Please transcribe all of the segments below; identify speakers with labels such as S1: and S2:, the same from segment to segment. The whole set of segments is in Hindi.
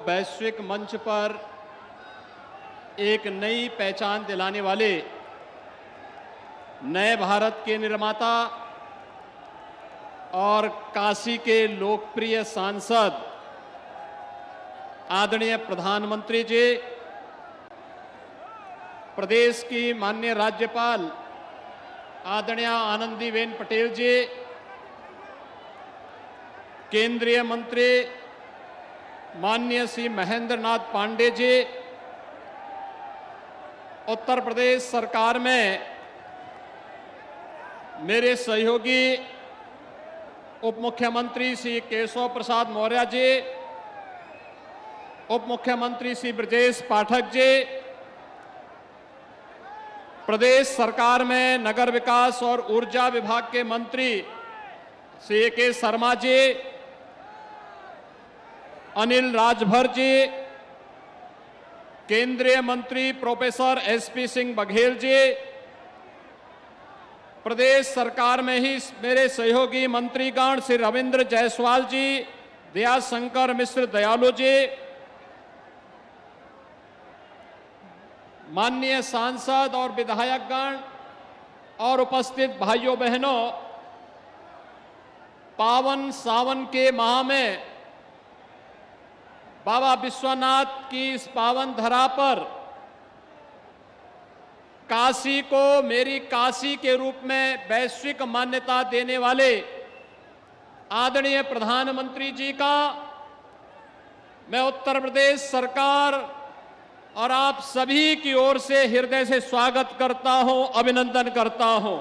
S1: वैश्विक मंच पर एक नई पहचान दिलाने वाले नए भारत के निर्माता और काशी के लोकप्रिय सांसद आदरणीय प्रधानमंत्री जी, प्रदेश की माननीय राज्यपाल आदरणीय आनंदीबेन पटेल जी, केंद्रीय मंत्री माननीय श्री महेंद्र नाथ पांडे जी, उत्तर प्रदेश सरकार में मेरे सहयोगी उप मुख्यमंत्री श्री केशव प्रसाद मौर्य जी, उप मुख्यमंत्री श्री ब्रजेश पाठक जी, प्रदेश सरकार में नगर विकास और ऊर्जा विभाग के मंत्री श्री के शर्मा जी, अनिल राजभर जी, केंद्रीय मंत्री प्रोफेसर एसपी सिंह बघेल जी, प्रदेश सरकार में ही मेरे सहयोगी मंत्रीगण श्री रविंद्र जायसवाल जी, दयाशंकर मिश्र दयालु जी, माननीय सांसद और विधायकगण और उपस्थित भाइयों बहनों, पावन सावन के माह में बाबा विश्वनाथ की इस पावन धरा पर काशी को मेरी काशी के रूप में वैश्विक मान्यता देने वाले आदरणीय प्रधानमंत्री जी का मैं उत्तर प्रदेश सरकार और आप सभी की ओर से हृदय से स्वागत करता हूं, अभिनंदन करता हूं।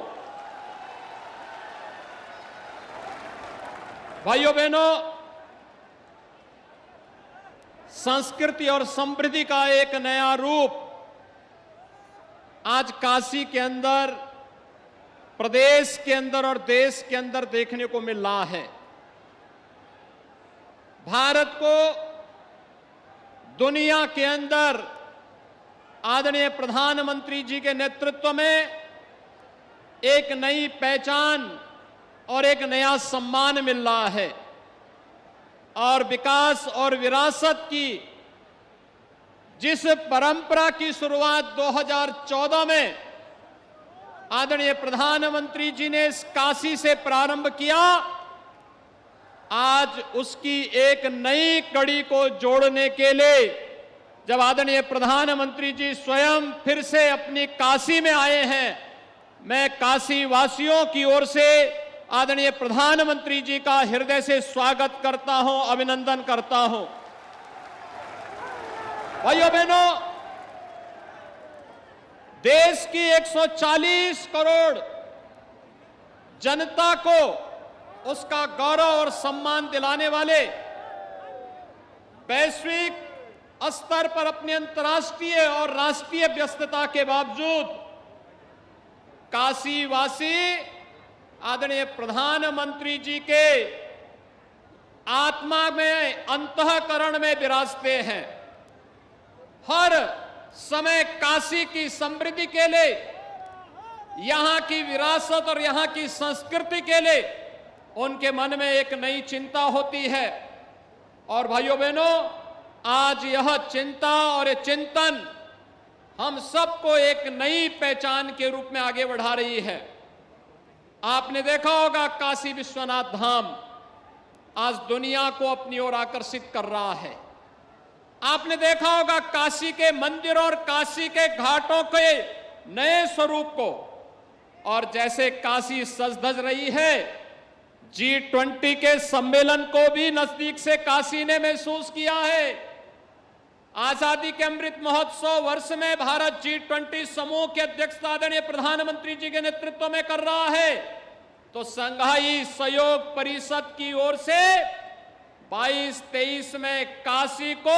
S1: भाइयों बहनों, संस्कृति और समृद्धि का एक नया रूप आज काशी के अंदर, प्रदेश के अंदर और देश के अंदर देखने को मिल रहा है। भारत को दुनिया के अंदर आदरणीय प्रधानमंत्री जी के नेतृत्व में एक नई पहचान और एक नया सम्मान मिल रहा है और विकास और विरासत की जिस परंपरा की शुरुआत 2014 में आदरणीय प्रधानमंत्री जी ने इस काशी से प्रारंभ किया, आज उसकी एक नई कड़ी को जोड़ने के लिए जब आदरणीय प्रधानमंत्री जी स्वयं फिर से अपनी काशी में आए हैं, मैं काशी वासियों की ओर से आदरणीय प्रधानमंत्री जी का हृदय से स्वागत करता हूं, अभिनंदन करता हूं। भाइयों बहनों, देश की 140 करोड़ जनता को उसका गौरव और सम्मान दिलाने वाले, वैश्विक स्तर पर अपनी अंतर्राष्ट्रीय और राष्ट्रीय व्यस्तता के बावजूद काशी वासी आदरणीय प्रधानमंत्री जी के आत्मा में, अंतःकरण में विराजते हैं। हर समय काशी की समृद्धि के लिए, यहां की विरासत और यहां की संस्कृति के लिए उनके मन में एक नई चिंता होती है। और भाइयों बहनों, आज यह चिंता और ये चिंतन हम सबको एक नई पहचान के रूप में आगे बढ़ा रही है। आपने देखा होगा काशी विश्वनाथ धाम आज दुनिया को अपनी ओर आकर्षित कर रहा है। आपने देखा होगा काशी के मंदिर और काशी के घाटों के नए स्वरूप को, और जैसे काशी सज धज रही है, G20 के सम्मेलन को भी नजदीक से काशी ने महसूस किया है। आजादी के अमृत महोत्सव वर्ष में भारत G20 समूह की अध्यक्षता आदरणीय प्रधानमंत्री जी के नेतृत्व में कर रहा है, तो संघाई सहयोग परिषद की ओर से 22-23 में काशी को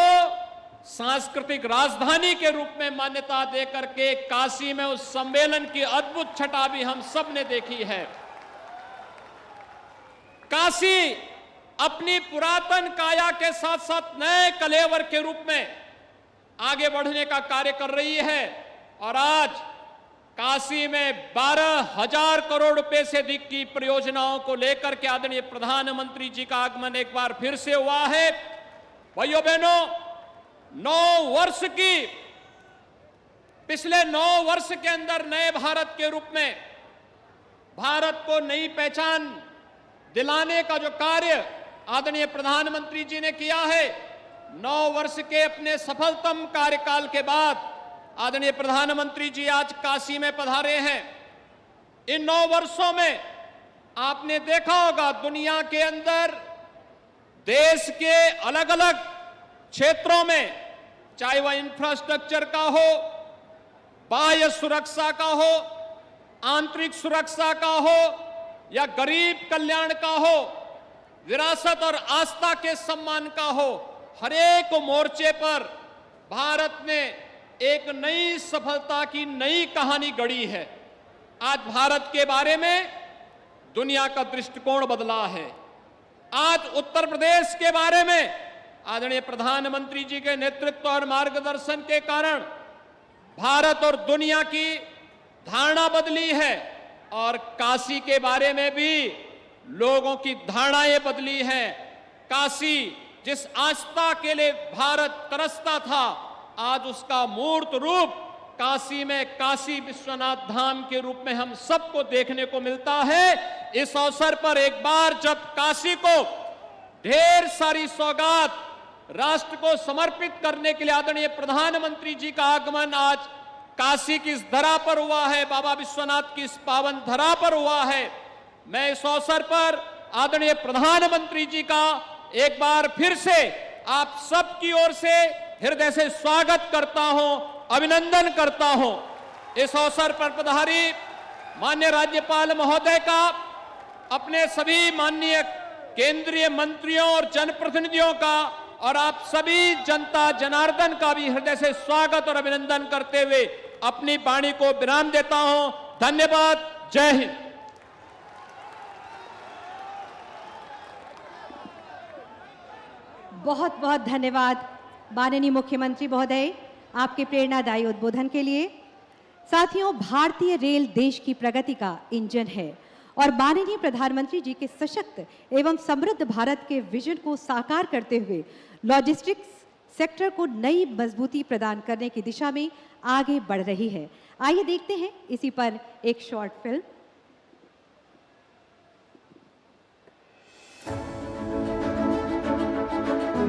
S1: सांस्कृतिक राजधानी के रूप में मान्यता देकर के काशी में उस सम्मेलन की अद्भुत छटा भी हम सब ने देखी है। काशी अपनी पुरातन काया के साथ साथ नए कलेवर के रूप में आगे बढ़ने का कार्य कर रही है और आज काशी में 12,000 करोड़ रुपए से अधिक की परियोजनाओं को लेकर के आदरणीय प्रधानमंत्री जी का आगमन एक बार फिर से हुआ है। भाइयों बहनों, पिछले 9 वर्ष के अंदर नए भारत के रूप में भारत को नई पहचान दिलाने का जो कार्य आदरणीय प्रधानमंत्री जी ने किया है, 9 वर्ष के अपने सफलतम कार्यकाल के बाद आदरणीय प्रधानमंत्री जी आज काशी में पधारे हैं। इन 9 वर्षों में आपने देखा होगा दुनिया के अंदर देश के अलग अलग क्षेत्रों में, चाहे वह इंफ्रास्ट्रक्चर का हो, बाह्य सुरक्षा का हो, आंतरिक सुरक्षा का हो या गरीब कल्याण का हो, विरासत और आस्था के सम्मान का हो, हर एक मोर्चे पर भारत ने एक नई सफलता की नई कहानी गढ़ी है। आज भारत के बारे में दुनिया का दृष्टिकोण बदला है। आज उत्तर प्रदेश के बारे में आदरणीय प्रधानमंत्री जी के नेतृत्व और मार्गदर्शन के कारण भारत और दुनिया की धारणा बदली है और काशी के बारे में भी लोगों की धारणाएं बदली हैं। काशी जिस आस्था के लिए भारत तरसता था, आज उसका मूर्त रूप काशी में काशी विश्वनाथ धाम के रूप में हम सबको देखने को मिलता है। इस अवसर पर एक बार जब काशी को ढेर सारी सौगात राष्ट्र को समर्पित करने के लिए आदरणीय प्रधानमंत्री जी का आगमन आज काशी की इस धरा पर हुआ है, बाबा विश्वनाथ की इस पावन धरा पर हुआ है, मैं इस अवसर पर आदरणीय प्रधानमंत्री जी का एक बार फिर से आप सबकी ओर से हृदय से स्वागत करता हूं, अभिनंदन करता हूं। इस अवसर पर पधारी माननीय राज्यपाल महोदय का, अपने सभी माननीय केंद्रीय मंत्रियों और जनप्रतिनिधियों का और आप सभी जनता जनार्दन का भी हृदय से स्वागत और अभिनंदन करते हुए अपनी वाणी को विराम देता हूं। धन्यवाद। जय हिंद।
S2: बहुत बहुत धन्यवाद माननीय मुख्यमंत्री महोदय आपके प्रेरणादायी उद्बोधन के लिए। साथियों, भारतीय रेल देश की प्रगति का इंजन है और माननीय प्रधानमंत्री जी के सशक्त एवं समृद्ध भारत के विजन को साकार करते हुए लॉजिस्टिक्स सेक्टर को नई मजबूती प्रदान करने की दिशा में आगे बढ़ रही है। आइए देखते हैं इसी पर एक शॉर्ट फिल्म।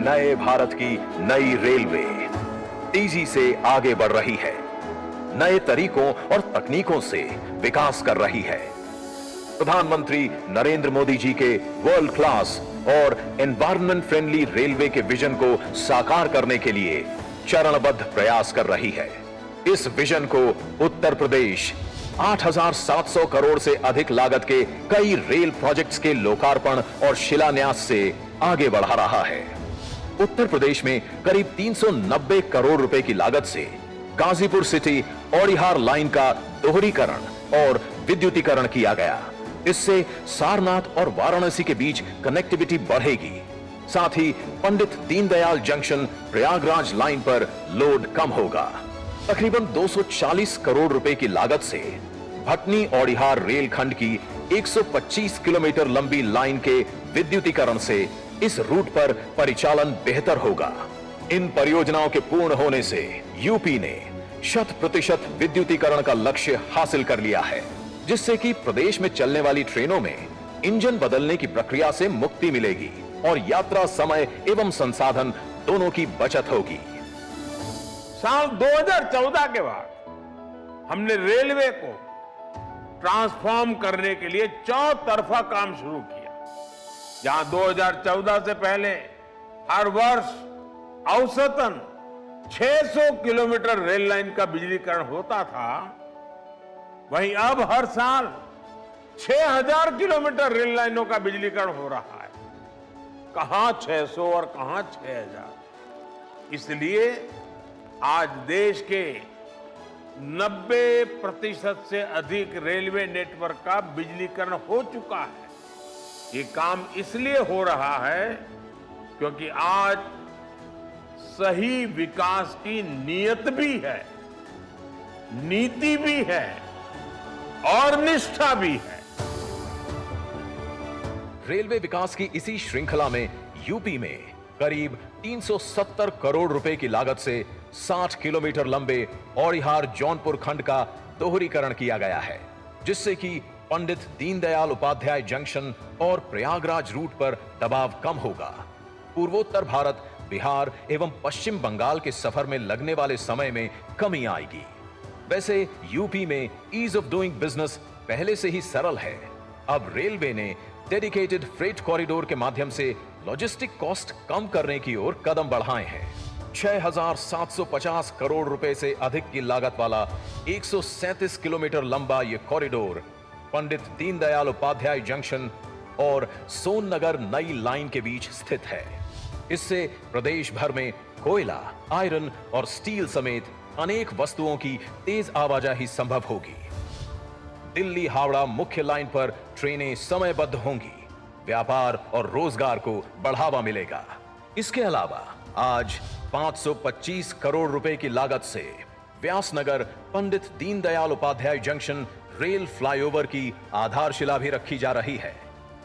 S3: नए भारत की नई रेलवे तेजी से आगे बढ़ रही है, नए तरीकों और तकनीकों से विकास कर रही है। प्रधानमंत्री नरेंद्र मोदी जी के वर्ल्ड क्लास और एनवायरमेंट फ्रेंडली रेलवे के विजन को साकार करने के लिए चरणबद्ध प्रयास कर रही है। इस विजन को उत्तर प्रदेश 8,700 करोड़ से अधिक लागत के कई रेल प्रोजेक्ट्स के लोकार्पण और शिलान्यास से आगे बढ़ा रहा है। उत्तर प्रदेश में करीब 390 करोड़ रुपए की लागत से गाजीपुर सिटी औड़िहार लाइन का दोहरीकरण और विद्युतीकरण किया गया। इससे सारनाथ और वाराणसी के बीच कनेक्टिविटी बढ़ेगी। साथ ही पंडित दीनदयाल जंक्शन प्रयागराज लाइन पर लोड कम होगा। तकरीबन 240 करोड़ रुपए की लागत से भटनी औड़िहार रेलखंड की 125 किलोमीटर लंबी लाइन के विद्युतीकरण से इस रूट पर परिचालन बेहतर होगा। इन परियोजनाओं के पूर्ण होने से यूपी ने 100% विद्युतीकरण का लक्ष्य हासिल कर लिया है, जिससे कि प्रदेश में चलने वाली ट्रेनों में इंजन बदलने की प्रक्रिया से मुक्ति मिलेगी और यात्रा समय एवं संसाधन दोनों की बचत होगी।
S4: साल 2014 के बाद हमने रेलवे को ट्रांसफॉर्म करने के लिए चौतरफा काम शुरू किया। जहां 2014 से पहले हर वर्ष औसतन 600 किलोमीटर रेल लाइन का बिजलीकरण होता था, वहीं अब हर साल 6,000 किलोमीटर रेल लाइनों का बिजलीकरण हो रहा है। कहां 600 और कहां 6,000। इसलिए आज देश के 90% से अधिक रेलवे नेटवर्क का बिजलीकरण हो चुका है। ये काम इसलिए हो रहा है क्योंकि आज सही विकास की नीयत भी है, नीति भी है और निष्ठा भी है।
S3: रेलवे विकास की इसी श्रृंखला में यूपी में करीब 370 करोड़ रुपए की लागत से 60 किलोमीटर लंबे औड़िहार जौनपुर खंड का दोहरीकरण किया गया है, जिससे कि पंडित दीनदयाल उपाध्याय जंक्शन और प्रयागराज रूट पर दबाव कम होगा। पूर्वोत्तर भारत, बिहार एवं पश्चिम बंगाल के सफर में लगने वाले समय में कमी आएगी। वैसे यूपी में ईज ऑफ डूइंग बिजनेस पहले से ही सरल है। अब रेलवे ने डेडिकेटेड फ्रेट कॉरिडोर के माध्यम से लॉजिस्टिक कॉस्ट कम करने की ओर कदम बढ़ाए हैं। 6,750 करोड़ रुपए से अधिक की लागत वाला 137 किलोमीटर लंबा यह कॉरिडोर पंडित दीनदयाल उपाध्याय जंक्शन और सोननगर नई लाइन के बीच स्थित है। इससे प्रदेश भर में कोयला, आयरन और स्टील समेत अनेक वस्तुओं की तेज आवाजाही संभव होगी। दिल्ली हावड़ा मुख्य लाइन पर ट्रेनें समयबद्ध होंगी, व्यापार और रोजगार को बढ़ावा मिलेगा। इसके अलावा आज 525 करोड़ रुपए की लागत से Vyasnagar Pandit Deendayal Upadhyay junction rail flyover की आधारशिला भी रखी जा रही है।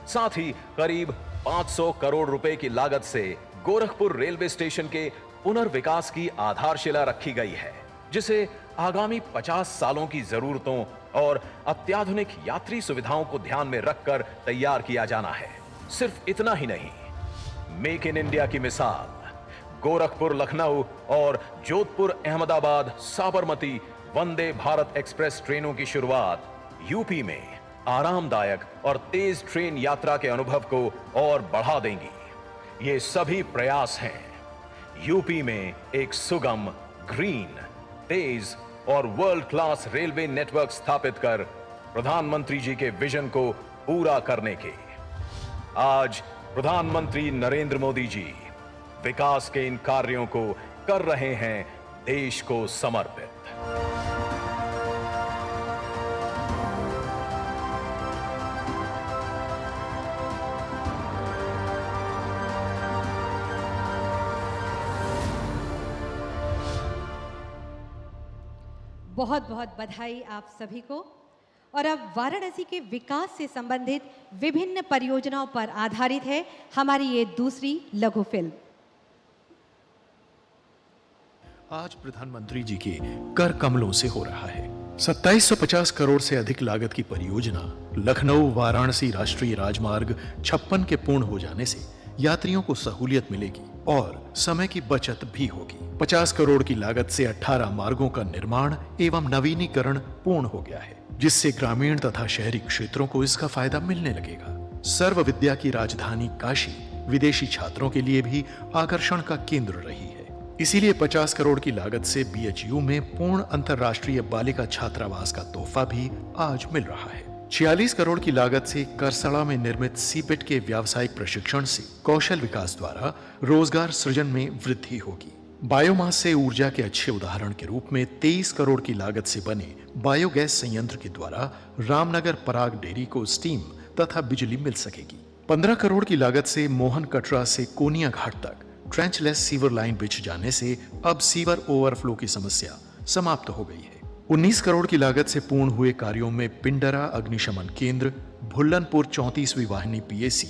S3: साथ ही करीब 500 करोड़ रुपए की लागत से गोरखपुर रेलवे स्टेशन के पुनर्विकास की आधारशिला रखी गई है, जिसे आगामी 50 सालों की जरूरतों और अत्याधुनिक यात्री सुविधाओं को ध्यान में रखकर तैयार किया जाना है। सिर्फ इतना ही नहीं, मेक इन इंडिया की मिसाल गोरखपुर लखनऊ और जोधपुर अहमदाबाद साबरमती वंदे भारत एक्सप्रेस ट्रेनों की शुरुआत यूपी में आरामदायक और तेज ट्रेन यात्रा के अनुभव को और बढ़ा देंगी। ये सभी प्रयास हैं यूपी में एक सुगम, ग्रीन, तेज और वर्ल्ड क्लास रेलवे नेटवर्क स्थापित कर प्रधानमंत्री जी के विजन को पूरा करने के। आज प्रधानमंत्री नरेंद्र मोदी जी विकास के इन कार्यों को कर रहे हैं देश को समर्पित।
S2: बहुत बहुत बधाई आप सभी को। और अब वाराणसी के विकास से संबंधित विभिन्न परियोजनाओं पर आधारित है हमारी ये दूसरी लघु फिल्म।
S5: आज प्रधानमंत्री जी के कर कमलों से हो रहा है। 2750 करोड़ से अधिक लागत की परियोजना लखनऊ वाराणसी राष्ट्रीय राजमार्ग 56 के पूर्ण हो जाने से यात्रियों को सहूलियत मिलेगी और समय की बचत भी होगी। 50 करोड़ की लागत से 18 मार्गों का निर्माण एवं नवीनीकरण पूर्ण हो गया है, जिससे ग्रामीण तथा शहरी क्षेत्रों को इसका फायदा मिलने लगेगा। सर्व विद्या की राजधानी काशी विदेशी छात्रों के लिए भी आकर्षण का केंद्र रही है। इसीलिए 50 करोड़ की लागत से बीएचयू में पूर्ण अंतर्राष्ट्रीय बालिका छात्रावास का तोहफा भी आज मिल रहा है। 46 करोड़ की लागत से करसड़ा में निर्मित सीपेट के व्यावसायिक प्रशिक्षण से कौशल विकास द्वारा रोजगार सृजन में वृद्धि होगी। बायोमास से ऊर्जा के अच्छे उदाहरण के रूप में 23 करोड़ की लागत से बने बायोगैस संयंत्र के द्वारा रामनगर पराग डेयरी को स्टीम तथा बिजली मिल सकेगी। 15 करोड़ की लागत से मोहन कटरा से कोनिया घाट तक ट्रेंचलेस सीवर लाइन बिछ जाने से अब सीवर ओवरफ्लो की समस्या समाप्त हो गई है। 19 करोड़ की लागत से पूर्ण हुए कार्यों में पिंडरा अग्निशमन केंद्र, भुल्लनपुर 34वीं वाहिनी पीएसी,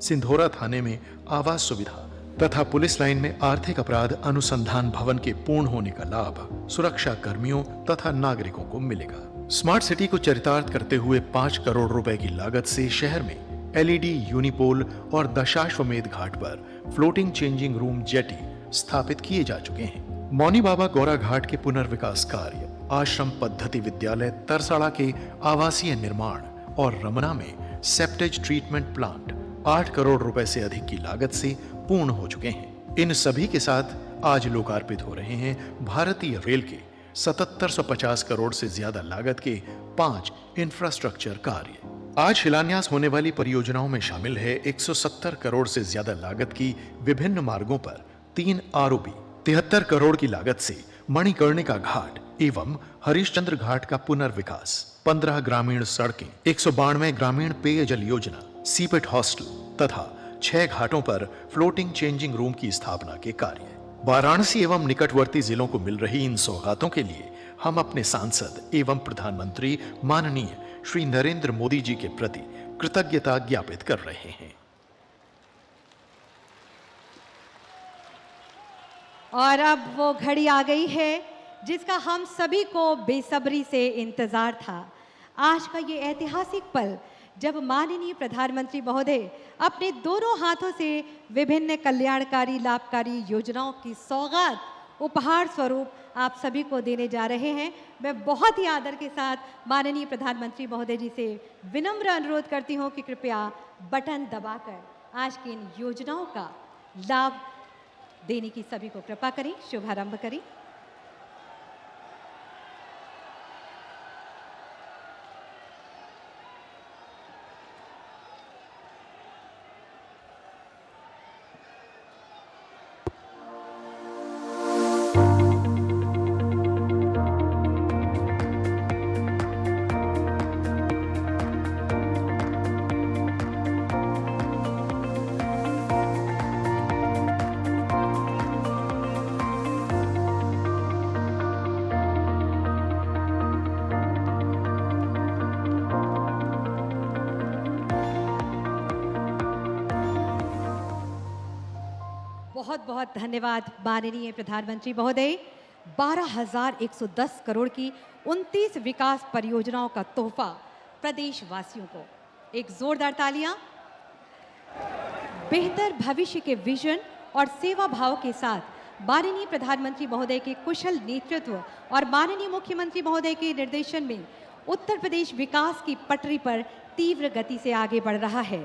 S5: सिंधोरा थाने में आवास सुविधा तथा पुलिस लाइन में आर्थिक अपराध अनुसंधान भवन के पूर्ण होने का लाभ सुरक्षा कर्मियों तथा नागरिकों को मिलेगा। स्मार्ट सिटी को चरितार्थ करते हुए 5 करोड़ रुपए की लागत से शहर में एलईडी यूनिपोल और दशाश्वमेध घाट पर फ्लोटिंग चेंजिंग रूम जेटी स्थापित किए जा चुके हैं। मौनी बाबा गौरा घाट के पुनर्विकास कार्य, आश्रम पद्धति विद्यालय तरसाड़ा के आवासीय निर्माण और रमना में सेप्टेज ट्रीटमेंट प्लांट 8 करोड़ रुपए से अधिक की लागत से पूर्ण हो चुके हैं। इन सभी के साथ आज लोकार्पित हो रहे हैं भारतीय रेल के 7750 करोड़ से ज्यादा लागत के 5 इंफ्रास्ट्रक्चर कार्य। आज शिलान्यास होने वाली परियोजनाओं में शामिल है 170 करोड़ से ज्यादा लागत की विभिन्न मार्गों पर 3 आरओबी, 73 करोड़ की लागत से मणिकर्णिका घाट एवं हरिश्चंद्र घाट का पुनर्विकास, 15 ग्रामीण सड़कें, 192 ग्रामीण पेयजल योजना, सीपेट हॉस्टल तथा 6 घाटों पर फ्लोटिंग चेंजिंग रूम की स्थापना के कार्य। वाराणसी एवं निकटवर्ती जिलों को मिल रही इन सौगातों के लिए हम अपने सांसद एवं प्रधानमंत्री माननीय श्री नरेंद्र मोदी जी के प्रति कृतज्ञता ज्ञापित कर रहे हैं।
S2: और अब वो घड़ी आ गई है जिसका हम सभी को बेसब्री से इंतजार था। आज का ये ऐतिहासिक पल जब माननीय प्रधानमंत्री महोदय अपने दोनों हाथों से विभिन्न कल्याणकारी लाभकारी योजनाओं की सौगात उपहार स्वरूप आप सभी को देने जा रहे हैं। मैं बहुत ही आदर के साथ माननीय प्रधानमंत्री महोदय जी से विनम्र अनुरोध करती हूं कि कृपया बटन दबाकर आज की इन योजनाओं का लाभ देने की सभी को कृपा करें, शुभारंभ करें। बहुत बहुत धन्यवाद माननीय प्रधानमंत्री महोदय। 12,110 करोड़ की 29 विकास परियोजनाओं का तोहफा प्रदेशवासियों को। एक जोरदार तालियां। बेहतर भविष्य के विजन और सेवा भाव के साथ माननीय प्रधानमंत्री महोदय के कुशल नेतृत्व और माननीय मुख्यमंत्री महोदय के निर्देशन में उत्तर प्रदेश विकास की पटरी पर तीव्र गति से आगे बढ़ रहा है।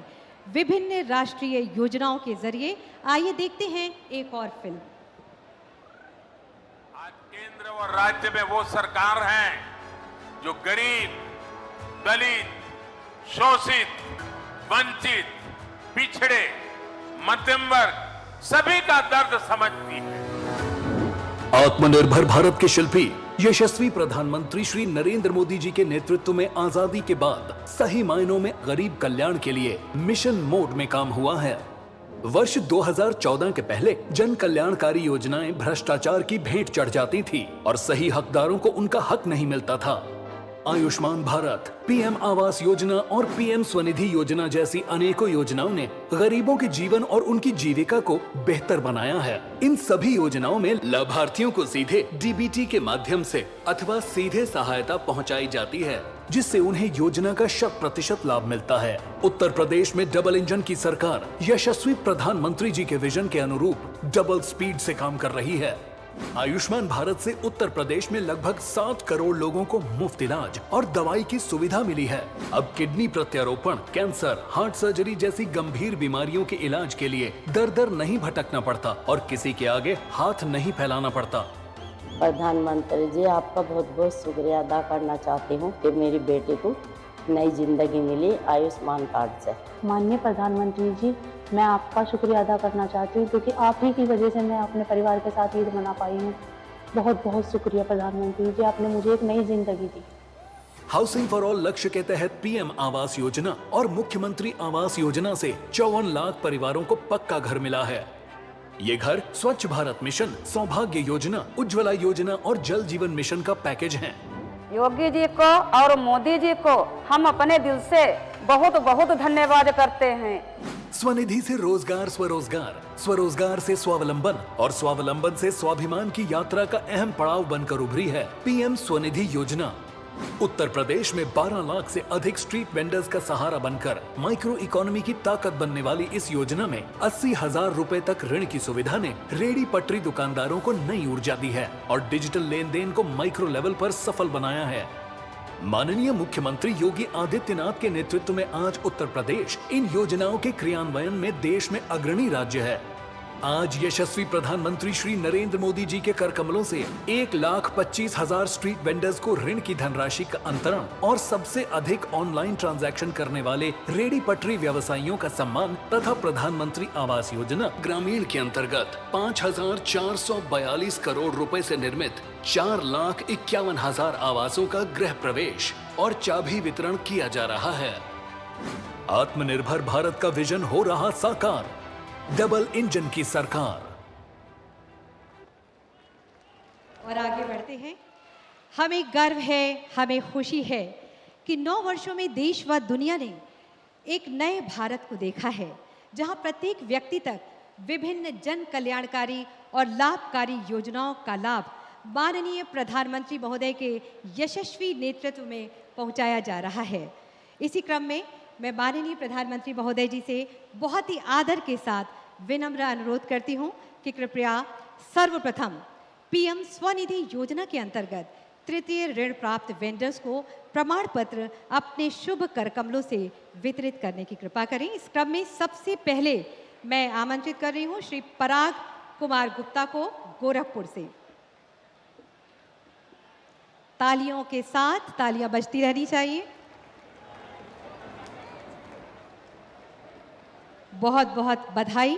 S2: विभिन्न राष्ट्रीय योजनाओं के जरिए आइए देखते हैं एक और फिल्म।
S4: आज केंद्र और राज्य में वो सरकार है जो गरीब, दलित, शोषित, वंचित, पिछड़े, मध्यम वर्ग सभी का दर्द समझती है।
S6: आत्मनिर्भर भारत के शिल्पी यशस्वी प्रधानमंत्री श्री नरेंद्र मोदी जी के नेतृत्व में आजादी के बाद सही मायनों में गरीब कल्याण के लिए मिशन मोड में काम हुआ है। वर्ष 2014 के पहले जन कल्याणकारी योजनाएं भ्रष्टाचार की भेंट चढ़ जाती थी और सही हकदारों को उनका हक नहीं मिलता था। आयुष्मान भारत, पीएम आवास योजना और पीएम स्वनिधि योजना जैसी अनेकों योजनाओं ने गरीबों के जीवन और उनकी जीविका को बेहतर बनाया है। इन सभी योजनाओं में लाभार्थियों को सीधे डीबीटी के माध्यम से अथवा सीधे सहायता पहुंचाई जाती है, जिससे उन्हें योजना का 100% लाभ मिलता है। उत्तर प्रदेश में डबल इंजन की सरकार यशस्वी प्रधानमंत्री जी के विजन के अनुरूप डबल स्पीड से काम कर रही है। आयुष्मान भारत से उत्तर प्रदेश में लगभग 7 करोड़ लोगों को मुफ्त इलाज और दवाई की सुविधा मिली है। अब किडनी प्रत्यारोपण, कैंसर, हार्ट सर्जरी जैसी गंभीर बीमारियों के इलाज के लिए दर दर नहीं भटकना पड़ता और किसी के आगे हाथ नहीं फैलाना पड़ता।
S7: प्रधानमंत्री जी, आपका बहुत बहुत शुक्रिया अदा करना चाहती हूँ कि मेरी बेटी को नई जिंदगी मिली आयुष्मान कार्ड से।
S8: माननीय प्रधानमंत्री जी, मैं आपका शुक्रिया अदा करना चाहती हूँ क्योंकि आप ही की वजह से मैं अपने परिवार के साथ ईद मना पाई हूँ। बहुत बहुत शुक्रिया प्रधानमंत्री जी, आपने मुझे एक नई जिंदगी दी।
S6: हाउसिंग फॉर ऑल लक्ष्य के तहत पीएम आवास योजना और मुख्यमंत्री आवास योजना से 54 लाख परिवारों को पक्का घर मिला है। ये घर स्वच्छ भारत मिशन, सौभाग्य योजना, उज्ज्वला योजना और जल जीवन मिशन का पैकेज है।
S9: योगी जी को और मोदी जी को हम अपने दिल से बहुत बहुत धन्यवाद करते हैं।
S6: स्वनिधि से रोजगार, स्वरोजगार, स्वरोजगार से स्वावलंबन और स्वावलंबन से स्वाभिमान की यात्रा का अहम पड़ाव बनकर उभरी है पीएम स्वनिधि योजना। उत्तर प्रदेश में 12 लाख से अधिक स्ट्रीट वेंडर्स का सहारा बनकर माइक्रो इकोनॉमी की ताकत बनने वाली इस योजना में 80,000 रुपए तक ऋण की सुविधा ने रेडी पटरी दुकानदारों को नई ऊर्जा दी है और डिजिटल लेन देन को माइक्रो लेवल पर सफल बनाया है। माननीय मुख्यमंत्री योगी आदित्यनाथ के नेतृत्व में आज उत्तर प्रदेश इन योजनाओं के क्रियान्वयन में देश में अग्रणी राज्य है। आज यशस्वी प्रधानमंत्री श्री नरेंद्र मोदी जी के कर कमलों से 1,25,000 स्ट्रीट वेंडर्स को ऋण की धनराशि का अंतरण और सबसे अधिक ऑनलाइन ट्रांजैक्शन करने वाले रेडी पटरी व्यवसायियों का सम्मान तथा प्रधानमंत्री आवास योजना ग्रामीण के अंतर्गत 5,442 करोड़ रुपए से निर्मित 4,51,000 आवासों का गृह प्रवेश और चाबी वितरण किया जा रहा है। आत्मनिर्भर भारत का विजन हो रहा साकार, डबल इंजन की सरकार।
S2: और आगे बढ़ते हैं। हमें गर्व है, हमें खुशी है कि 9 वर्षों में देश व दुनिया ने एक नए भारत को देखा है, जहां प्रत्येक व्यक्ति तक विभिन्न जन कल्याणकारी और लाभकारी योजनाओं का लाभ माननीय प्रधानमंत्री महोदय के यशस्वी नेतृत्व में पहुंचाया जा रहा है। इसी क्रम में मैं माननीय प्रधानमंत्री महोदय जी से बहुत ही आदर के साथ विनम्र अनुरोध करती हूं कि कृपया सर्वप्रथम पीएम स्वनिधि योजना के अंतर्गत तृतीय ऋण प्राप्त वेंडर्स को प्रमाण पत्र अपने शुभ करकमलों से वितरित करने की कृपा करें। इस क्रम में सबसे पहले मैं आमंत्रित कर रही हूं श्री पराग कुमार गुप्ता को गोरखपुर से। तालियों के साथ तालियां बजती रहनी चाहिए। बहुत बहुत बधाई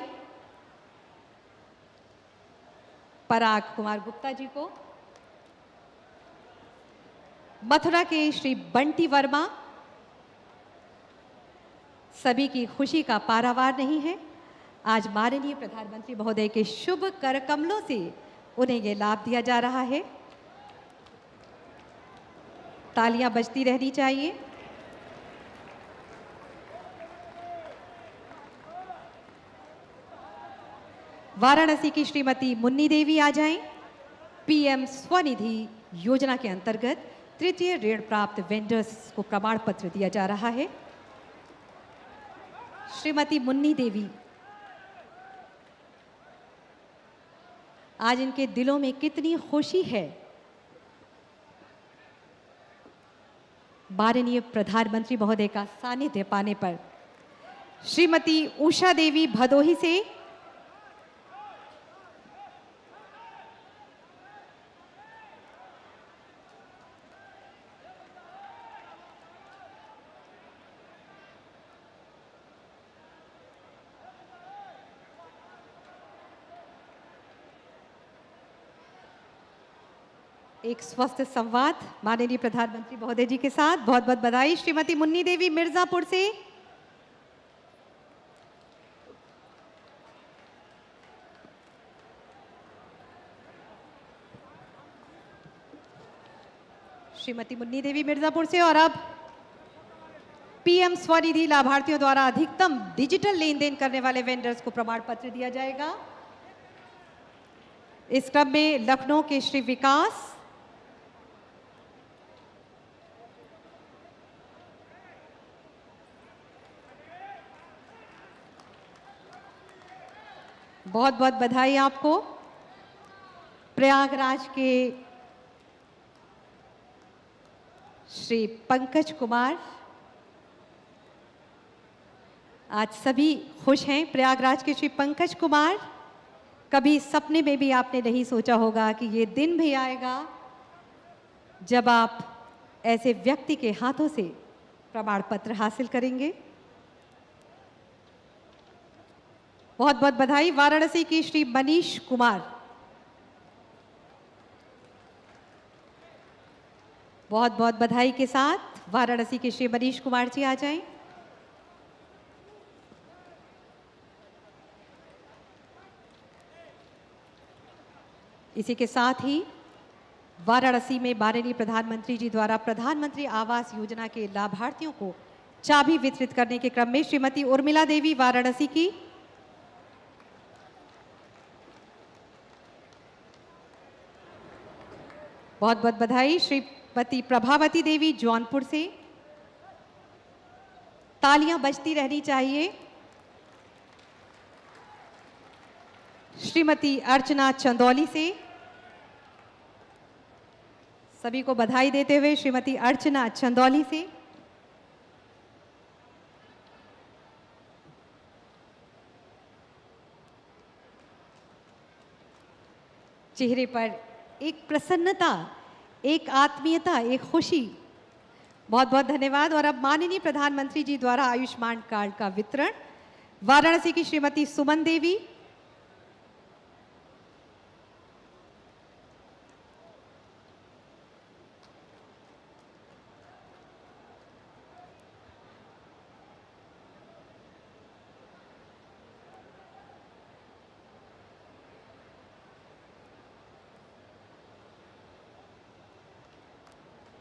S2: पराग कुमार गुप्ता जी को। मथुरा के श्री बंटी वर्मा, सभी की खुशी का पारावार नहीं है। आज माननीय प्रधानमंत्री महोदय के शुभ करकमलों से उन्हें यह लाभ दिया जा रहा है। तालियां बजती रहनी चाहिए। वाराणसी की श्रीमती मुन्नी देवी आ जाएं। पीएम स्वनिधि योजना के अंतर्गत तृतीय ऋण प्राप्त वेंडर्स को प्रमाण पत्र दिया जा रहा है। श्रीमती मुन्नी देवी, आज इनके दिलों में कितनी खुशी है। माननीय प्रधानमंत्री महोदय का सानिध्य पाने पर। श्रीमती उषा देवी भदोही से, एक स्वस्थ संवाद माननीय प्रधानमंत्री महोदय जी के साथ। बहुत बहुत बधाई। श्रीमती मुन्नी देवी मिर्जापुर से, श्रीमती मुन्नी देवी मिर्जापुर से। और अब पीएम स्वनिधि लाभार्थियों द्वारा अधिकतम डिजिटल लेन देन करने वाले वेंडर्स को प्रमाण पत्र दिया जाएगा। इस क्रम में लखनऊ के श्री विकास, बहुत बहुत बधाई आपको। प्रयागराज के श्री पंकज कुमार, आज सभी खुश हैं। प्रयागराज के श्री पंकज कुमार, कभी सपने में भी आपने नहीं सोचा होगा कि ये दिन भी आएगा जब आप ऐसे व्यक्ति के हाथों से प्रमाण पत्र हासिल करेंगे। बहुत बहुत बधाई। वाराणसी की श्री मनीष कुमार, बहुत बहुत बधाई के साथ वाराणसी के श्री मनीष कुमार जी आ जाएं। इसी के साथ ही वाराणसी में माननीय प्रधानमंत्री जी द्वारा प्रधानमंत्री आवास योजना के लाभार्थियों को चाबी वितरित करने के क्रम में श्रीमती उर्मिला देवी वाराणसी की, बहुत बहुत बधाई। श्रीमती प्रभावती देवी जौनपुर से, तालियां बजती रहनी चाहिए। श्रीमती अर्चना चंदौली से, सभी को बधाई देते हुए श्रीमती अर्चना चंदौली से। चेहरे पर एक प्रसन्नता, एक आत्मीयता, एक खुशी। बहुत बहुत धन्यवाद। और अब माननीय प्रधानमंत्री जी द्वारा आयुष्मान कार्ड का वितरण। वाराणसी की श्रीमती सुमन देवी,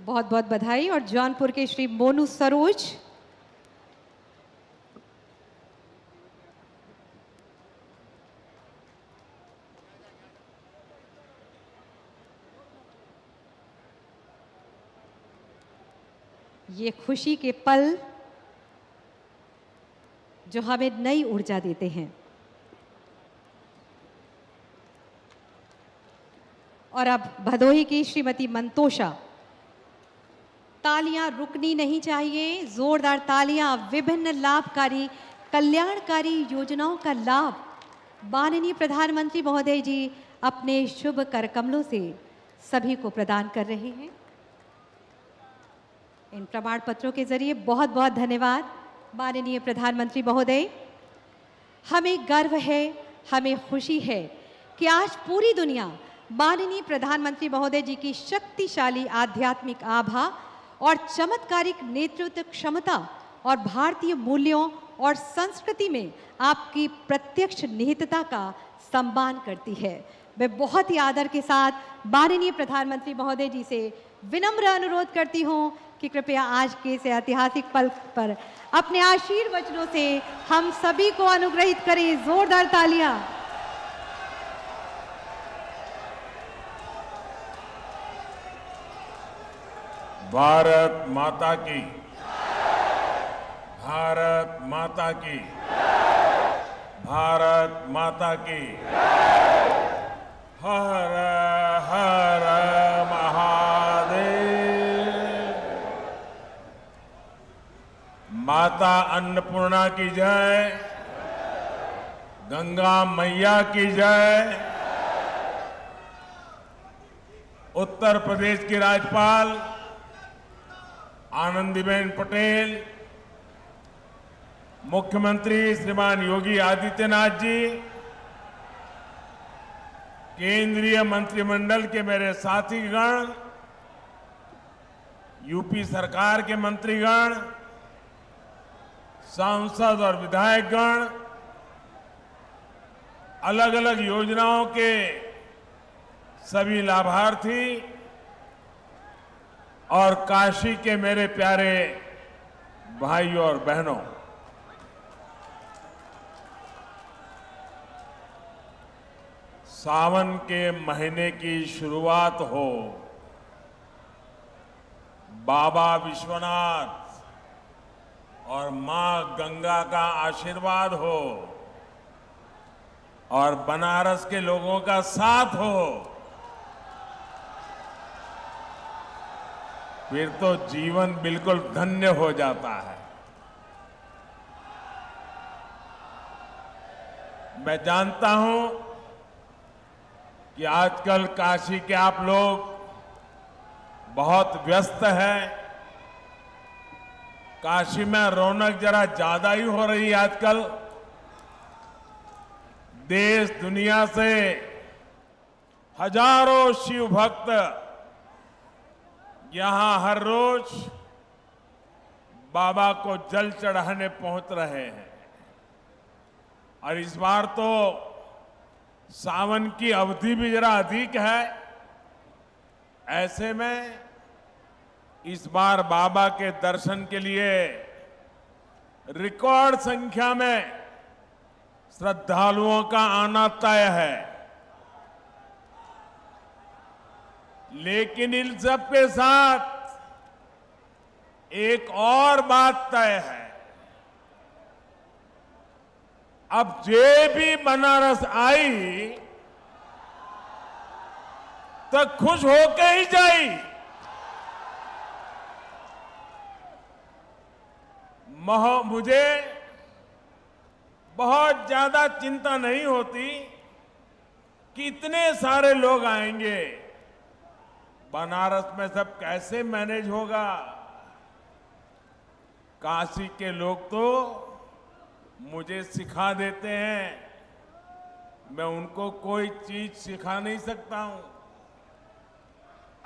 S2: बहुत बहुत बधाई। और जौनपुर के श्री मोनू सरोज, ये खुशी के पल जो हमें नई ऊर्जा देते हैं। और अब भदोही की श्रीमती मंतोषा, तालियां रुकनी नहीं चाहिए, जोरदार तालियां। विभिन्न लाभकारी कल्याणकारी योजनाओं का लाभ माननीय प्रधानमंत्री महोदय जी अपने शुभ कर कमलों से सभी को प्रदान कर रहे हैं। इन प्रमाण पत्रों के जरिए बहुत बहुत धन्यवाद माननीय प्रधानमंत्री महोदय। हमें गर्व है, हमें खुशी है कि आज पूरी दुनिया माननीय प्रधानमंत्री महोदय जी की शक्तिशाली आध्यात्मिक आभा और चमत्कारिक नेतृत्व क्षमता और भारतीय मूल्यों और संस्कृति में आपकी प्रत्यक्ष निहितता का सम्मान करती है। मैं बहुत ही आदर के साथ माननीय प्रधानमंत्री महोदय जी से विनम्र अनुरोध करती हूं कि कृपया आज के इस ऐतिहासिक पल पर अपने आशीर्वचनों से हम सभी को अनुग्रहित करें। जोरदार तालियां।
S4: भारत माता की, भारत माता की, भारत माता की। हर हर महादेव। माता अन्नपूर्णा की जय, गंगा मैया की जय। उत्तर प्रदेश की राज्यपाल आनंदीबेन पटेल, मुख्यमंत्री श्रीमान योगी आदित्यनाथ जी, केंद्रीय मंत्रिमंडल के मेरे साथीगण, यूपी सरकार के मंत्रीगण, सांसद और विधायकगण, अलग अलग योजनाओं के सभी लाभार्थी और काशी के मेरे प्यारे भाइयों और बहनों, सावन के महीने की शुरुआत हो, बाबा विश्वनाथ और मां गंगा का आशीर्वाद हो और बनारस के लोगों का साथ हो, फिर तो जीवन बिल्कुल धन्य हो जाता है। मैं जानता हूं कि आजकल काशी के आप लोग बहुत व्यस्त हैं। काशी में रौनक जरा ज्यादा ही हो रही है आजकल। देश दुनिया से हजारों शिव भक्त यहां हर रोज बाबा को जल चढ़ाने पहुंच रहे हैं। और इस बार तो सावन की अवधि भी जरा अधिक है। ऐसे में इस बार बाबा के दर्शन के लिए रिकॉर्ड संख्या में श्रद्धालुओं का आना तय है। लेकिन इन सब के साथ एक और बात तय है। अब जे भी बनारस आई तो खुश होके ही जाई। मुझे बहुत ज्यादा चिंता नहीं होती कि इतने सारे लोग आएंगे, बनारस में सब कैसे मैनेज होगा। काशी के लोग तो मुझे सिखा देते हैं, मैं उनको कोई चीज सिखा नहीं सकता हूं।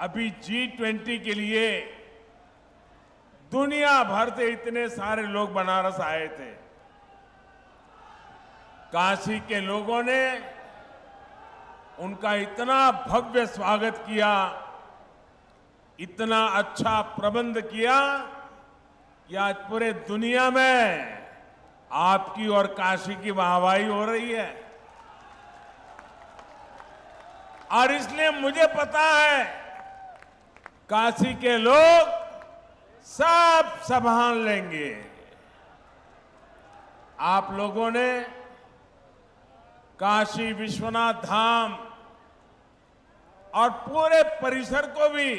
S4: अभी G20 के लिए दुनिया भर से इतने सारे लोग बनारस आए थे। काशी के लोगों ने उनका इतना भव्य स्वागत किया, इतना अच्छा प्रबंध किया कि आज पूरे दुनिया में आपकी और काशी की वाहवाही हो रही है। और इसलिए मुझे पता है काशी के लोग सब संभाल लेंगे। आप लोगों ने काशी विश्वनाथ धाम और पूरे परिसर को भी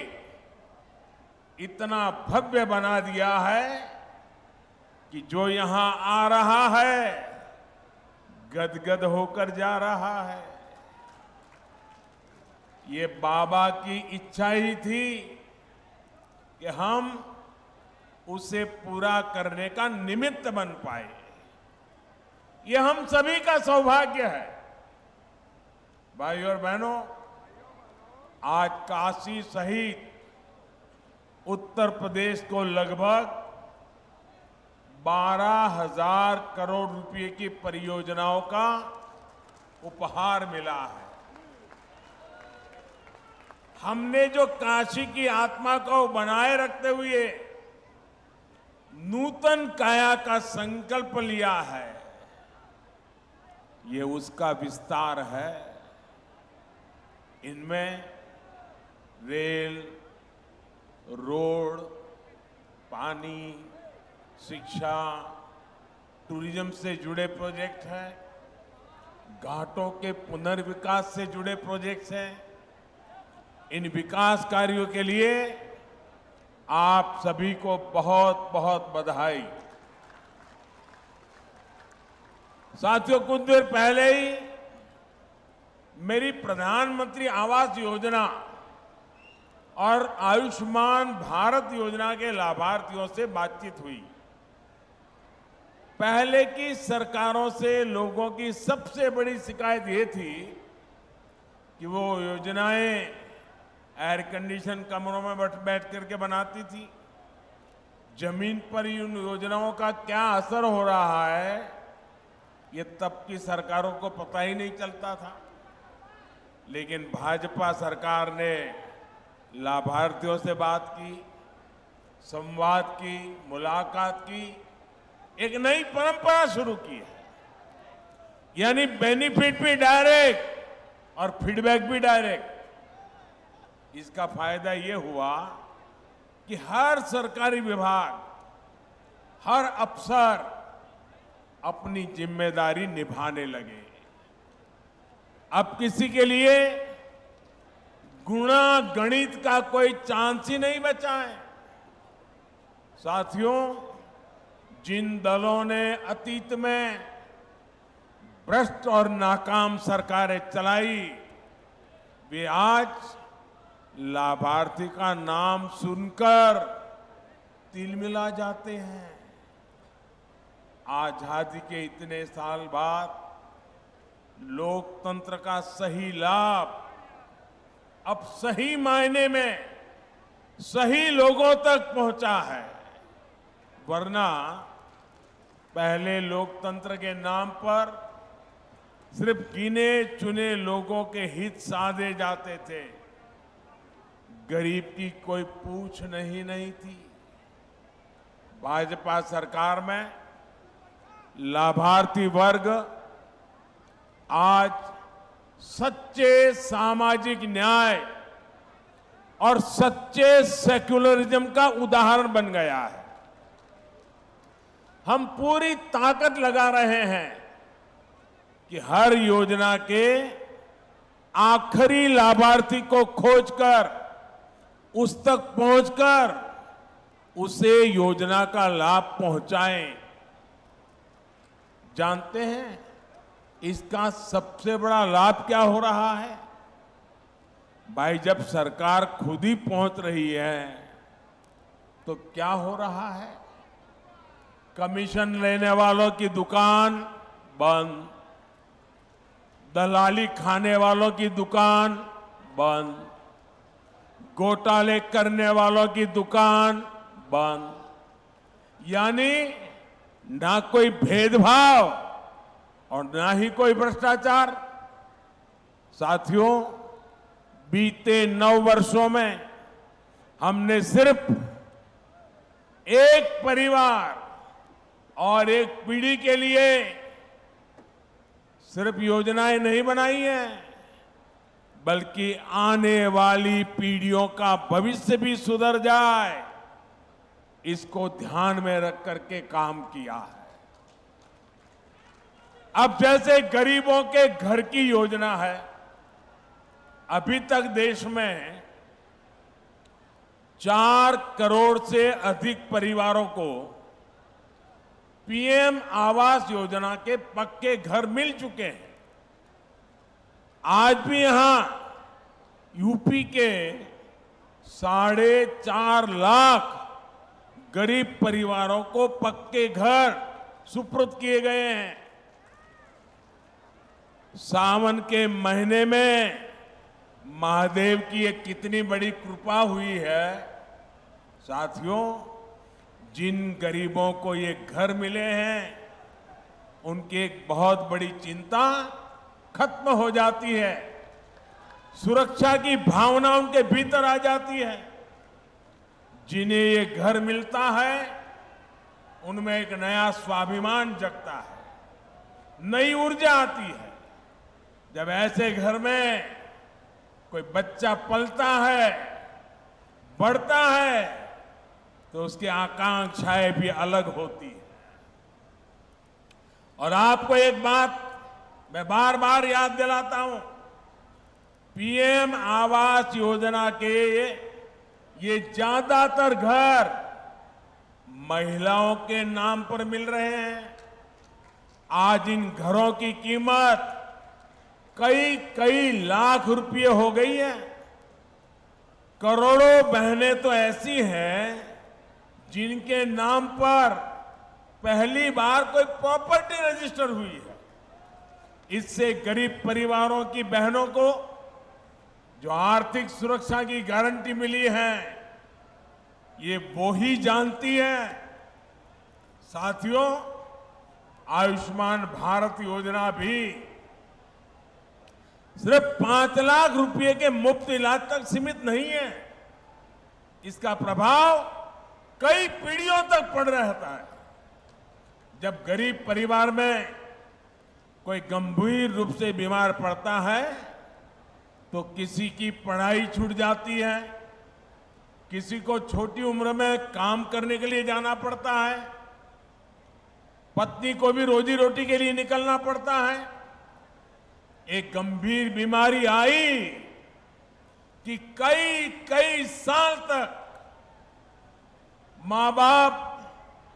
S4: इतना भव्य बना दिया है कि जो यहां आ रहा है गदगद होकर जा रहा है। ये बाबा की इच्छा ही थी कि हम उसे पूरा करने का निमित्त बन पाए। ये हम सभी का सौभाग्य है। भाइयों और बहनों, आज काशी सहित उत्तर प्रदेश को लगभग 12,000 करोड़ रुपए की परियोजनाओं का उपहार मिला है। हमने जो काशी की आत्मा को बनाए रखते हुए नूतन काया का संकल्प लिया है, ये उसका विस्तार है। इनमें रेल, रोड, पानी, शिक्षा, टूरिज्म से जुड़े प्रोजेक्ट हैं, घाटों के पुनर्विकास से जुड़े प्रोजेक्ट्स हैं। इन विकास कार्यों के लिए आप सभी को बहुत बहुत बधाई। साथियों, कुछ देर पहले ही मेरी प्रधानमंत्री आवास योजना और आयुष्मान भारत योजना के लाभार्थियों से बातचीत हुई। पहले की सरकारों से लोगों की सबसे बड़ी शिकायत ये थी कि वो योजनाएं एयर कंडीशन कमरों में बैठ करके बनाती थी। जमीन पर इन योजनाओं का क्या असर हो रहा है ये तब की सरकारों को पता ही नहीं चलता था। लेकिन भाजपा सरकार ने लाभार्थियों से बात की, संवाद की, मुलाकात की, एक नई परंपरा शुरू की है। यानी बेनिफिट भी डायरेक्ट और फीडबैक भी डायरेक्ट। इसका फायदा ये हुआ कि हर सरकारी विभाग, हर अफसर अपनी जिम्मेदारी निभाने लगे। अब किसी के लिए गुणा गणित का कोई चांस ही नहीं बचा है। साथियों, जिन दलों ने अतीत में भ्रष्ट और नाकाम सरकारें चलाई, वे आज लाभार्थी का नाम सुनकर तिलमिला जाते हैं। आजादी के इतने साल बाद लोकतंत्र का सही लाभ अब सही मायने में सही लोगों तक पहुंचा है। वरना पहले लोकतंत्र के नाम पर सिर्फ गिने चुने लोगों के हित साधे जाते थे, गरीब की कोई पूछ नहीं थी। भाजपा सरकार में लाभार्थी वर्ग आज सच्चे सामाजिक न्याय और सच्चे सेक्युलरिज्म का उदाहरण बन गया है। हम पूरी ताकत लगा रहे हैं कि हर योजना के आखिरी लाभार्थी को खोजकर उस तक पहुंचकर उसे योजना का लाभ पहुंचाएं। जानते हैं इसका सबसे बड़ा लाभ क्या हो रहा है? भाई, जब सरकार खुद ही पहुंच रही है तो क्या हो रहा है? कमीशन लेने वालों की दुकान बंद, दलाली खाने वालों की दुकान बंद, घोटाले करने वालों की दुकान बंद। यानी ना कोई भेदभाव और ना ही कोई भ्रष्टाचार। साथियों, बीते 9 वर्षों में हमने सिर्फ एक परिवार और एक पीढ़ी के लिए सिर्फ योजनाएं नहीं बनाई हैं, बल्कि आने वाली पीढ़ियों का भविष्य भी सुधर जाए, इसको ध्यान में रख करके काम किया है। अब जैसे गरीबों के घर की योजना है, अभी तक देश में 4 करोड़ से अधिक परिवारों को पीएम आवास योजना के पक्के घर मिल चुके हैं। आज भी यहां यूपी के 4.5 लाख गरीब परिवारों को पक्के घर सुपुर्द किए गए हैं। सावन के महीने में महादेव की ये कितनी बड़ी कृपा हुई है। साथियों, जिन गरीबों को ये घर मिले हैं, उनकी एक बहुत बड़ी चिंता खत्म हो जाती है। सुरक्षा की भावना उनके भीतर आ जाती है। जिन्हें ये घर मिलता है, उनमें एक नया स्वाभिमान जगता है, नई ऊर्जा आती है। जब ऐसे घर में कोई बच्चा पलता है, बढ़ता है, तो उसकी आकांक्षाएं भी अलग होती है। और आपको एक बात मैं बार बार याद दिलाता हूं, पीएम आवास योजना के ये ज्यादातर घर महिलाओं के नाम पर मिल रहे हैं। आज इन घरों की कीमत कई लाख रुपए हो गई है। करोड़ों बहनें तो ऐसी हैं जिनके नाम पर पहली बार कोई प्रॉपर्टी रजिस्टर हुई है। इससे गरीब परिवारों की बहनों को जो आर्थिक सुरक्षा की गारंटी मिली है, ये वो ही जानती है। साथियों, आयुष्मान भारत योजना भी सिर्फ 5 लाख रुपए के मुफ्त इलाज तक सीमित नहीं है। इसका प्रभाव कई पीढ़ियों तक पड़ रहता है। जब गरीब परिवार में कोई गंभीर रूप से बीमार पड़ता है, तो किसी की पढ़ाई छूट जाती है, किसी को छोटी उम्र में काम करने के लिए जाना पड़ता है, पत्नी को भी रोजी रोटी के लिए निकलना पड़ता है। एक गंभीर बीमारी आई कि कई साल तक मां बाप,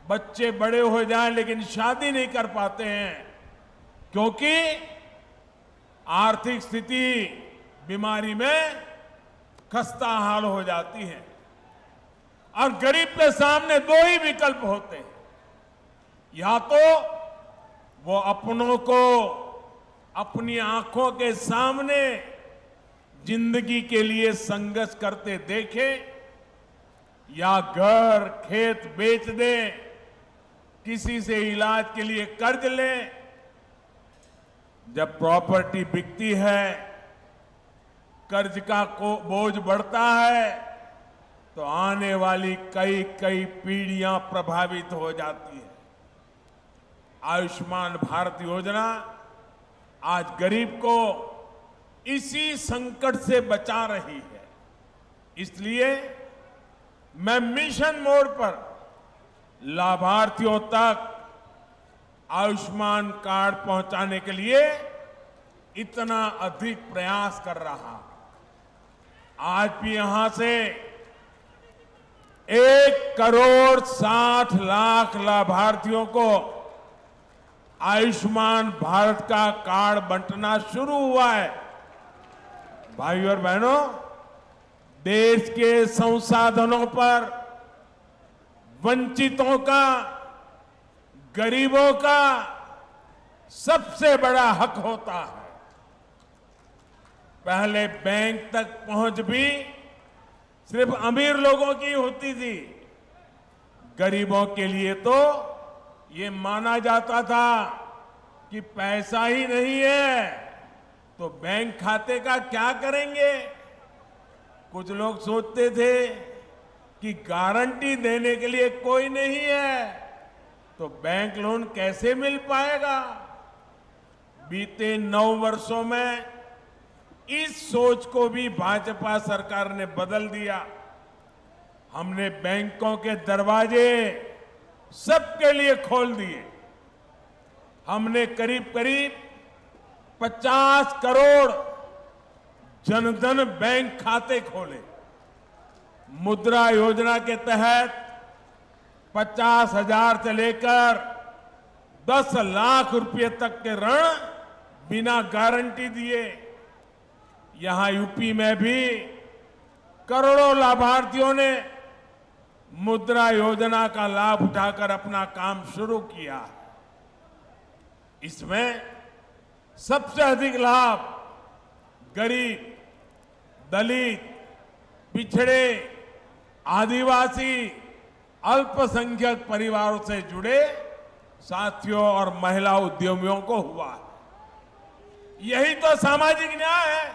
S4: बच्चे बड़े हो जाएं लेकिन शादी नहीं कर पाते हैं, क्योंकि आर्थिक स्थिति बीमारी में खस्ता हाल हो जाती है। और गरीब के सामने 2 ही विकल्प होते हैं, या तो वो अपनों को अपनी आंखों के सामने जिंदगी के लिए संघर्ष करते देखे, या घर खेत बेच दे, किसी से इलाज के लिए कर्ज ले। जब प्रॉपर्टी बिकती है, कर्ज का बोझ बढ़ता है, तो आने वाली कई पीढ़ियां प्रभावित हो जाती है। आयुष्मान भारत योजना आज गरीब को इसी संकट से बचा रही है। इसलिए मैं मिशन मोड पर लाभार्थियों तक आयुष्मान कार्ड पहुंचाने के लिए इतना अधिक प्रयास कर रहा। आज भी यहां से 1 करोड़ 60 लाख लाभार्थियों को आयुष्मान भारत का कार्ड बंटना शुरू हुआ है। भाइयों और बहनों, देश के संसाधनों पर वंचितों का, गरीबों का सबसे बड़ा हक होता है। पहले बैंक तक पहुंच भी सिर्फ अमीर लोगों की होती थी। गरीबों के लिए तो ये माना जाता था कि पैसा ही नहीं है तो बैंक खाते का क्या करेंगे। कुछ लोग सोचते थे कि गारंटी देने के लिए कोई नहीं है तो बैंक लोन कैसे मिल पाएगा। बीते 9 वर्षों में इस सोच को भी भाजपा सरकार ने बदल दिया। हमने बैंकों के दरवाजे सबके लिए खोल दिए। हमने करीब करीब 50 करोड़ जनधन बैंक खाते खोले। मुद्रा योजना के तहत 50,000 से लेकर 10 लाख रुपए तक के ऋण बिना गारंटी दिए। यहां यूपी में भी करोड़ों लाभार्थियों ने मुद्रा योजना का लाभ उठाकर अपना काम शुरू किया। इसमें सबसे अधिक लाभ गरीब, दलित, पिछड़े, आदिवासी, अल्पसंख्यक परिवारों से जुड़े साथियों और महिला उद्यमियों को हुआ। यही तो सामाजिक न्याय है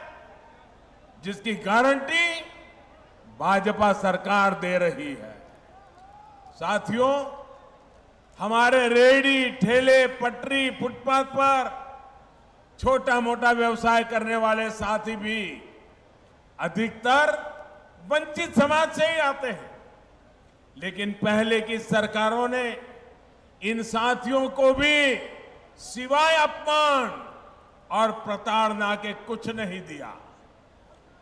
S4: जिसकी गारंटी भाजपा सरकार दे रही है। साथियों, हमारे रेहड़ी, ठेले, पटरी, फुटपाथ पर छोटा मोटा व्यवसाय करने वाले साथी भी अधिकतर वंचित समाज से ही आते हैं। लेकिन पहले की सरकारों ने इन साथियों को भी सिवाय अपमान और प्रताड़ना के कुछ नहीं दिया।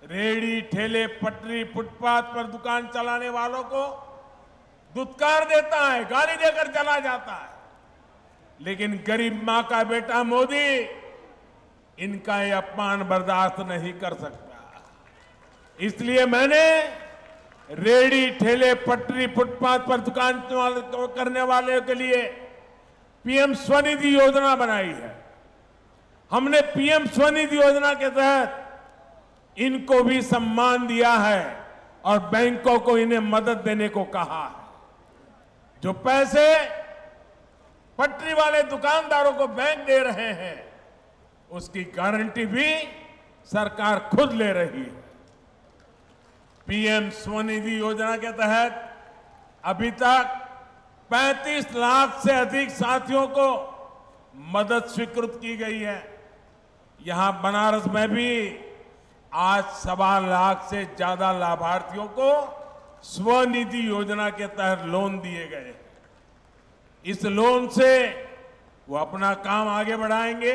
S4: रेहड़ी, ठेले, पटरी, फुटपाथ पर दुकान चलाने वालों को दुत्कार देता है, गाली देकर चला जाता है। लेकिन गरीब मां का बेटा मोदी इनका ये अपमान बर्दाश्त नहीं कर सकता। इसलिए मैंने रेहड़ी, ठेले, पटरी, फुटपाथ पर दुकान करने वाले के लिए पीएम स्वनिधि योजना बनाई है। हमने पीएम स्वनिधि योजना के तहत इनको भी सम्मान दिया है और बैंकों को इन्हें मदद देने को कहा है। जो पैसे पटरी वाले दुकानदारों को बैंक दे रहे हैं उसकी गारंटी भी सरकार खुद ले रही है। पीएम स्वनिधि योजना के तहत अभी तक 35 लाख से अधिक साथियों को मदद स्वीकृत की गई है। यहां बनारस में भी आज 1.25 लाख से ज्यादा लाभार्थियों को स्वनिधि योजना के तहत लोन दिए गए। इस लोन से वो अपना काम आगे बढ़ाएंगे,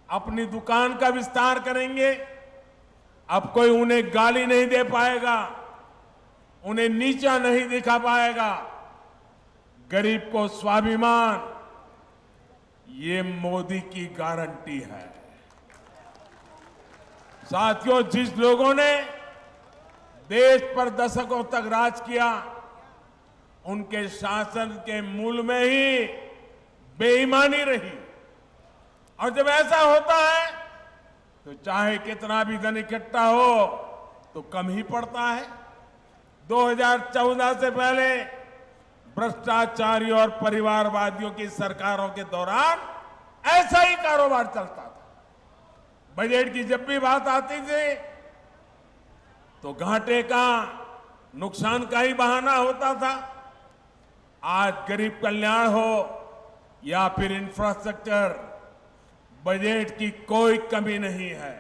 S4: अपनी दुकान का विस्तार करेंगे। अब कोई उन्हें गाली नहीं दे पाएगा, उन्हें नीचा नहीं दिखा पाएगा। गरीब को स्वाभिमान, ये मोदी की गारंटी है। साथियों, जिस लोगों ने देश पर दशकों तक राज किया, उनके शासन के मूल में ही बेईमानी रही। और जब ऐसा होता है तो चाहे कितना भी धन इकट्ठा हो तो कम ही पड़ता है। 2014 से पहले भ्रष्टाचारियों और परिवारवादियों की सरकारों के दौरान ऐसा ही कारोबार चलता था। बजट की जब भी बात आती थी तो घाटे का, नुकसान का ही बहाना होता था। आज गरीब कल्याण हो या फिर इंफ्रास्ट्रक्चर, बजट की कोई कमी नहीं है।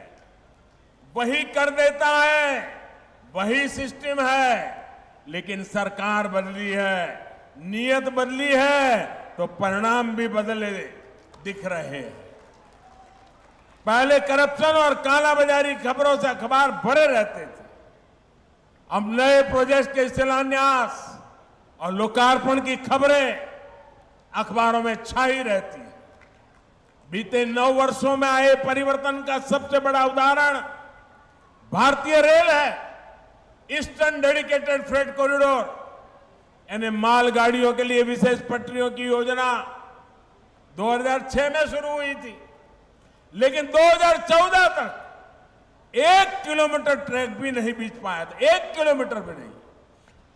S4: वही कर देता है, वही सिस्टम है, लेकिन सरकार बदली है, नीयत बदली है तो परिणाम भी बदले दिख रहे हैं। पहले करप्शन और कालाबाजारी खबरों से अखबार भरे रहते थे। अब नए प्रोजेक्ट के शिलान्यास और लोकार्पण की खबरें अखबारों में छाई रहती है। बीते 9 वर्षों में आए परिवर्तन का सबसे बड़ा उदाहरण भारतीय रेल है। ईस्टर्न डेडिकेटेड फ्रेट कॉरिडोर, यानी मालगाड़ियों के लिए विशेष पटरियों की योजना 2006 में शुरू हुई थी, लेकिन 2014 तक 1 किलोमीटर ट्रैक भी नहीं बीच पाया था। 1 किलोमीटर भी नहीं।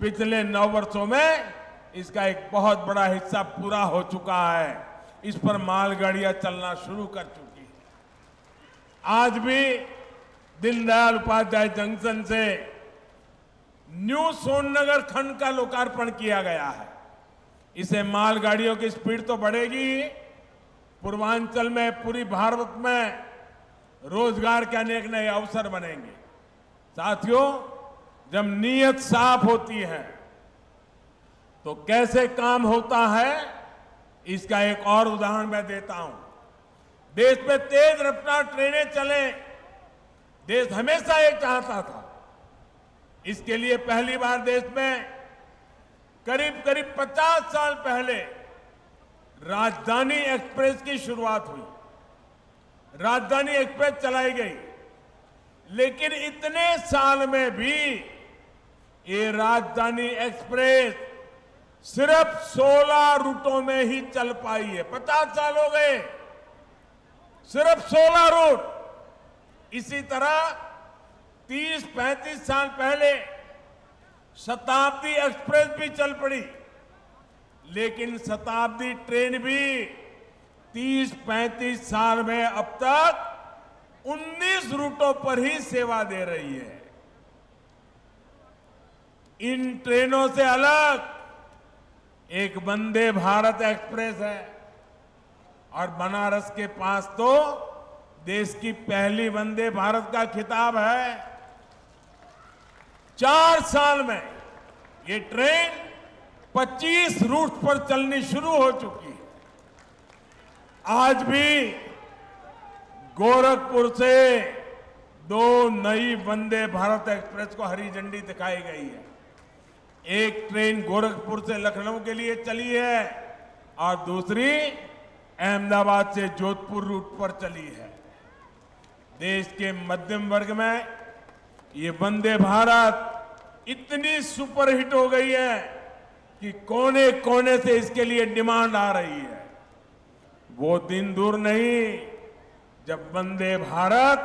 S4: पिछले 9 वर्षों में इसका एक बहुत बड़ा हिस्सा पूरा हो चुका है। इस पर मालगाड़ियां चलना शुरू कर चुकी है। आज भी दीनदयाल उपाध्याय जंक्शन से न्यू सोननगर खंड का लोकार्पण किया गया है। इसे मालगाड़ियों की स्पीड तो बढ़ेगी ही, पूर्वांचल में, पूरी भारत में रोजगार के अनेक नए अवसर बनेंगे। साथियों, जब नीयत साफ होती है तो कैसे काम होता है, इसका एक और उदाहरण मैं देता हूं। देश में तेज रफ्तार ट्रेनें चले, देश हमेशा ये चाहता था। इसके लिए पहली बार देश में करीब 50 साल पहले राजधानी एक्सप्रेस की शुरुआत हुई। राजधानी एक्सप्रेस चलाई गई, लेकिन इतने साल में भी ये राजधानी एक्सप्रेस सिर्फ 16 रूटों में ही चल पाई है। 50 साल हो गए, सिर्फ 16 रूट। इसी तरह 30-35 साल पहले शताब्दी एक्सप्रेस भी चल पड़ी, लेकिन शताब्दी ट्रेन भी 30-35 साल में अब तक 19 रूटों पर ही सेवा दे रही है। इन ट्रेनों से अलग एक वंदे भारत एक्सप्रेस है, और बनारस के पास तो देश की पहली वंदे भारत का खिताब है। 4 साल में ये ट्रेन 25 रूट पर चलनी शुरू हो चुकी है। आज भी गोरखपुर से 2 नई वंदे भारत एक्सप्रेस को हरी झंडी दिखाई गई है। एक ट्रेन गोरखपुर से लखनऊ के लिए चली है और दूसरी अहमदाबाद से जोधपुर रूट पर चली है। देश के मध्यम वर्ग में ये वंदे भारत इतनी सुपरहिट हो गई है कि कोने कोने से इसके लिए डिमांड आ रही है। वो दिन दूर नहीं जब वंदे भारत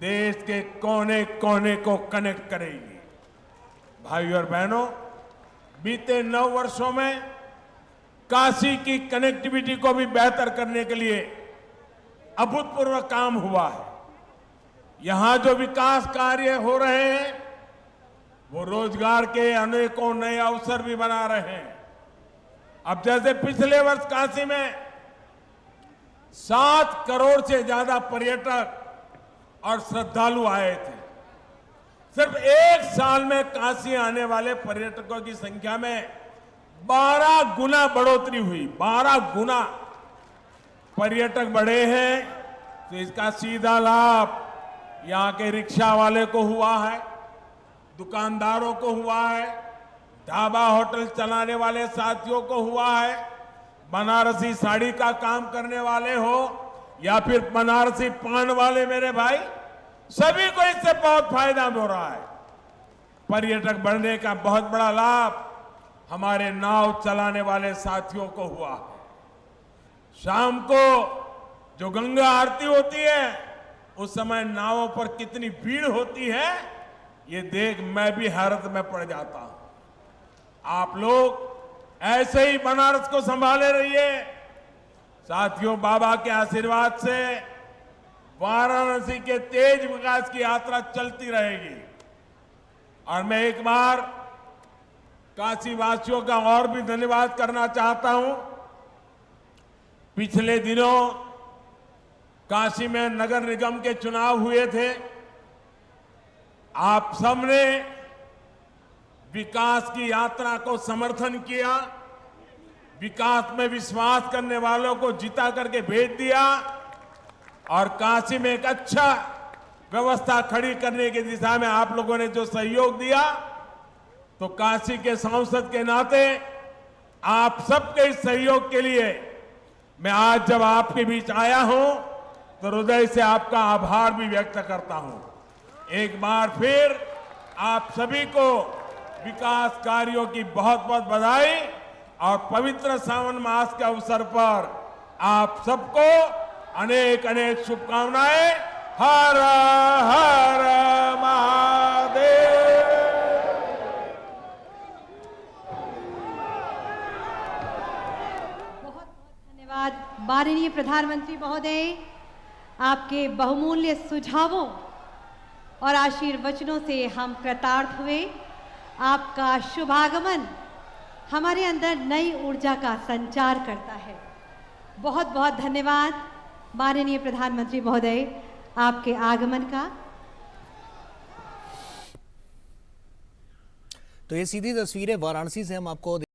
S4: देश के कोने कोने को कनेक्ट करेगी। भाइयों और बहनों, बीते 9 वर्षों में काशी की कनेक्टिविटी को भी बेहतर करने के लिए अभूतपूर्व काम हुआ है। यहां जो विकास कार्य हो रहे हैं वो रोजगार के अनेकों नए अवसर भी बना रहे हैं। अब जैसे पिछले वर्ष काशी में 7 करोड़ से ज्यादा पर्यटक और श्रद्धालु आए थे। सिर्फ 1 साल में काशी आने वाले पर्यटकों की संख्या में 12 गुना बढ़ोतरी हुई। 12 गुना पर्यटक बढ़े हैं, तो इसका सीधा लाभ यहाँ के रिक्शा वाले को हुआ है, दुकानदारों को हुआ है, ढाबा होटल चलाने वाले साथियों को हुआ है, बनारसी साड़ी का काम करने वाले हो या फिर बनारसी पान वाले मेरे भाई, सभी को इससे बहुत फायदा हो रहा है। पर्यटक बढ़ने का बहुत बड़ा लाभ हमारे नाव चलाने वाले साथियों को हुआ है। शाम को जो गंगा आरती होती है उस समय नावों पर कितनी भीड़ होती है, ये देख मैं भी हैरत में पड़ जाता हूं। आप लोग ऐसे ही बनारस को संभाले रहिए। साथियों, बाबा के आशीर्वाद से वाराणसी के तेज विकास की यात्रा चलती रहेगी। और मैं एक बार काशी वासियों का और भी धन्यवाद करना चाहता हूं। पिछले दिनों काशी में नगर निगम के चुनाव हुए थे। आप सबने विकास की यात्रा को समर्थन किया, विकास में विश्वास करने वालों को जिता करके भेज दिया और काशी में एक अच्छा व्यवस्था खड़ी करने की दिशा में आप लोगों ने जो सहयोग दिया, तो काशी के सांसद के नाते आप सबके इस सहयोग के लिए मैं आज जब आपके बीच आया हूं तो हृदय से आपका आभार भी व्यक्त करता हूं। एक बार फिर आप सभी को विकास कार्यों की बहुत बहुत बधाई और पवित्र सावन मास के अवसर पर आप सबको अनेक अनेक शुभकामनाएं। हर हर महादेव।
S2: बहुत धन्यवाद माननीय प्रधानमंत्री महोदय। आपके बहुमूल्य सुझावों और आशीर्वचनों से हम कृतार्थ हुए। आपका शुभागमन हमारे अंदर नई ऊर्जा का संचार करता है। बहुत बहुत धन्यवाद माननीय प्रधानमंत्री महोदय आपके आगमन का।
S10: तो ये सीधी तस्वीरें वाराणसी से हम आपको